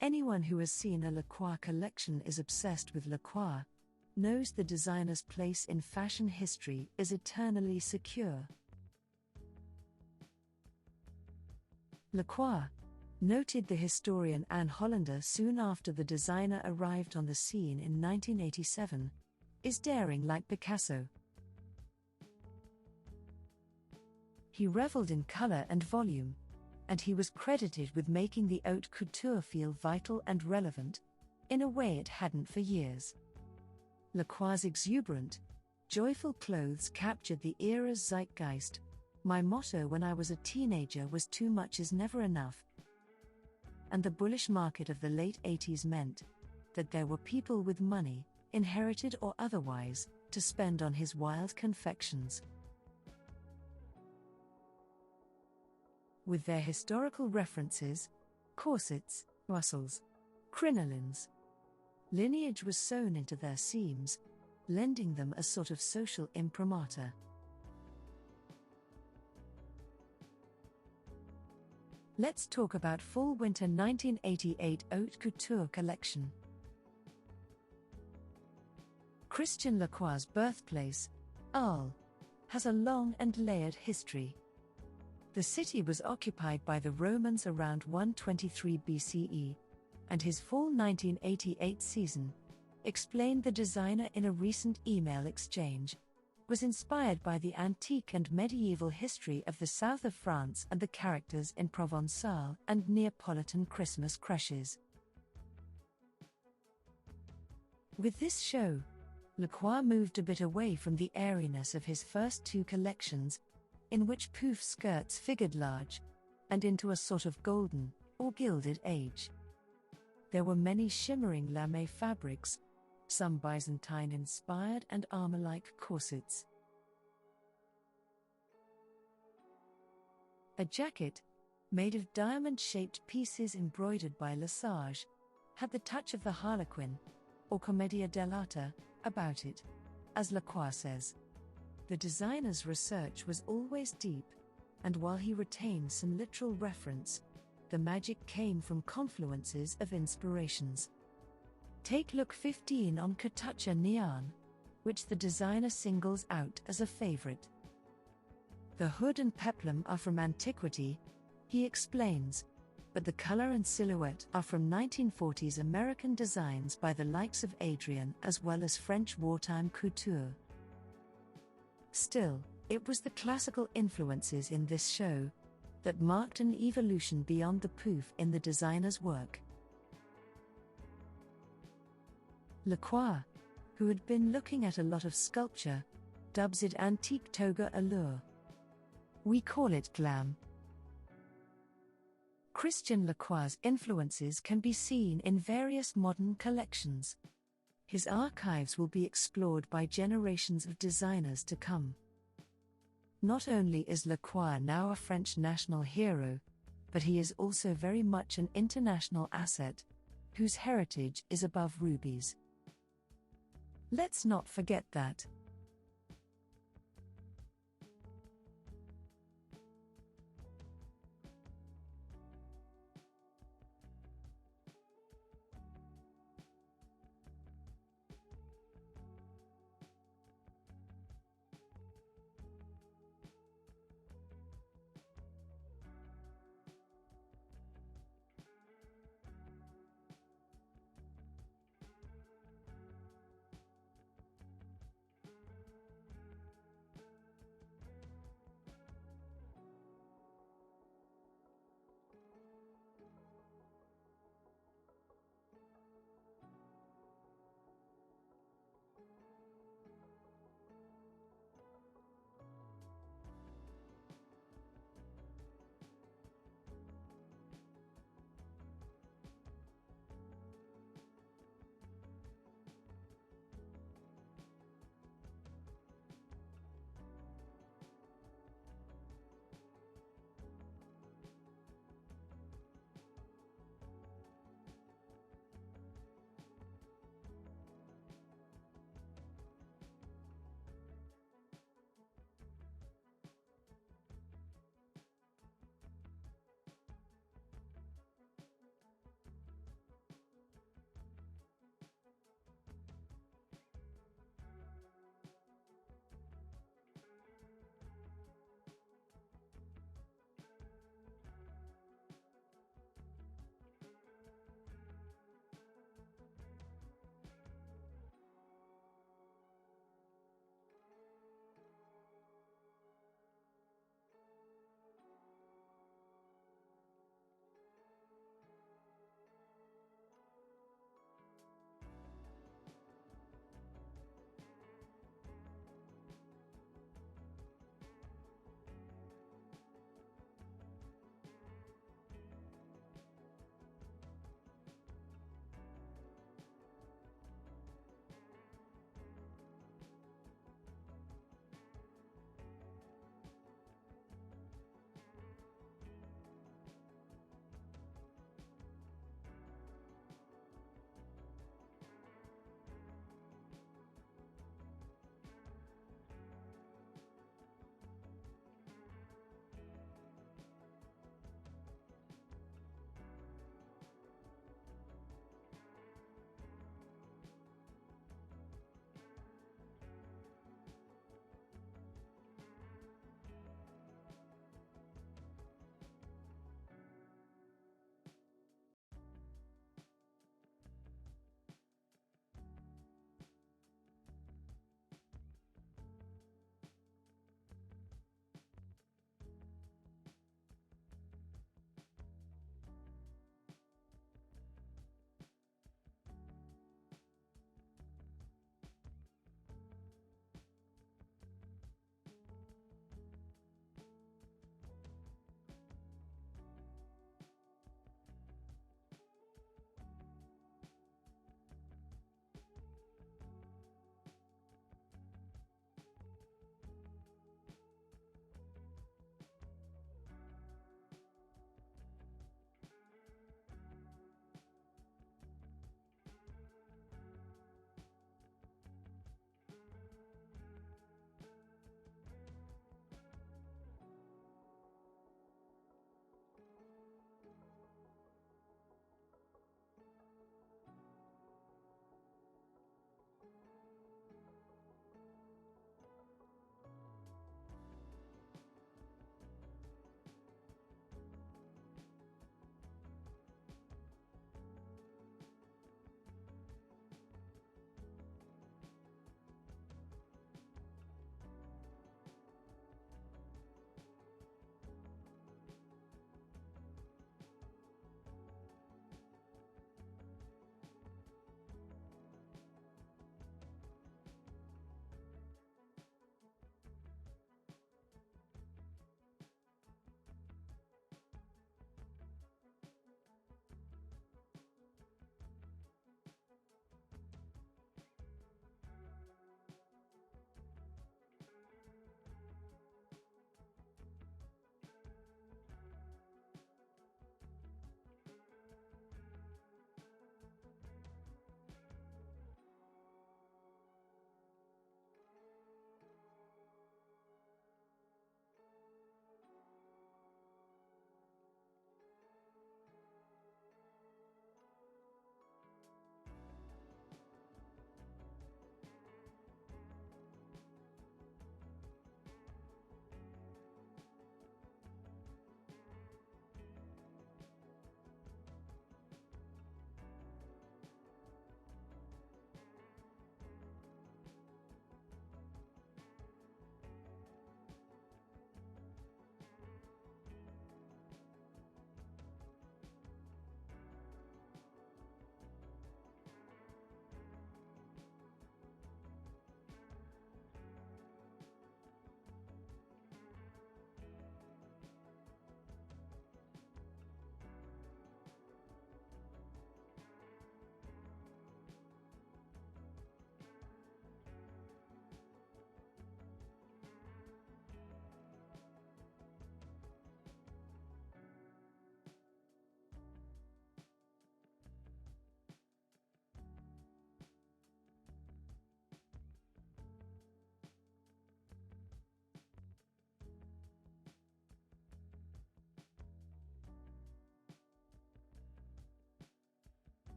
Anyone who has seen a Lacroix collection is obsessed with Lacroix, knows the designer's place in fashion history is eternally secure. Lacroix, noted the historian Anne Hollander soon after the designer arrived on the scene in 1987, is daring like Picasso. He reveled in color and volume, and he was credited with making the haute couture feel vital and relevant, in a way it hadn't for years. Lacroix's exuberant, joyful clothes captured the era's zeitgeist. My motto when I was a teenager was "too much is never enough." And the bullish market of the late 80s meant that there were people with money, inherited or otherwise, to spend on his wild confections. With their historical references, corsets, Russells, crinolines, lineage was sewn into their seams, lending them a sort of social imprimatur. Let's talk about Fall-Winter 1988 Haute Couture collection. Christian Lacroix's birthplace, Arles, has a long and layered history. The city was occupied by the Romans around 123 BCE, and his fall 1988 season, explained the designer in a recent email exchange, was inspired by the antique and medieval history of the south of France and the characters in Provençal and Neapolitan Christmas creches. With this show, Lacroix moved a bit away from the airiness of his first two collections, in which Pouf skirts figured large, and into a sort of golden, or gilded age. There were many shimmering lame fabrics, some Byzantine-inspired and armor-like corsets. A jacket, made of diamond-shaped pieces embroidered by Lesage, had the touch of the Harlequin, or Commedia dell'arte, about it, as Lacroix says. The designer's research was always deep, and while he retained some literal reference, the magic came from confluences of inspirations. Take look 15 on Couture Neon, which the designer singles out as a favorite. The hood and peplum are from antiquity, he explains, but the color and silhouette are from 1940s American designs by the likes of Adrian as well as French wartime couture. Still, it was the classical influences in this show that marked an evolution beyond the Pouf in the designer's work. Lacroix, who had been looking at a lot of sculpture, dubs it antique Toga Allure. We call it glam. Christian Lacroix's influences can be seen in various modern collections. His archives will be explored by generations of designers to come. Not only is Lacroix now a French national hero, but he is also very much an international asset, whose heritage is above rubies. Let's not forget that.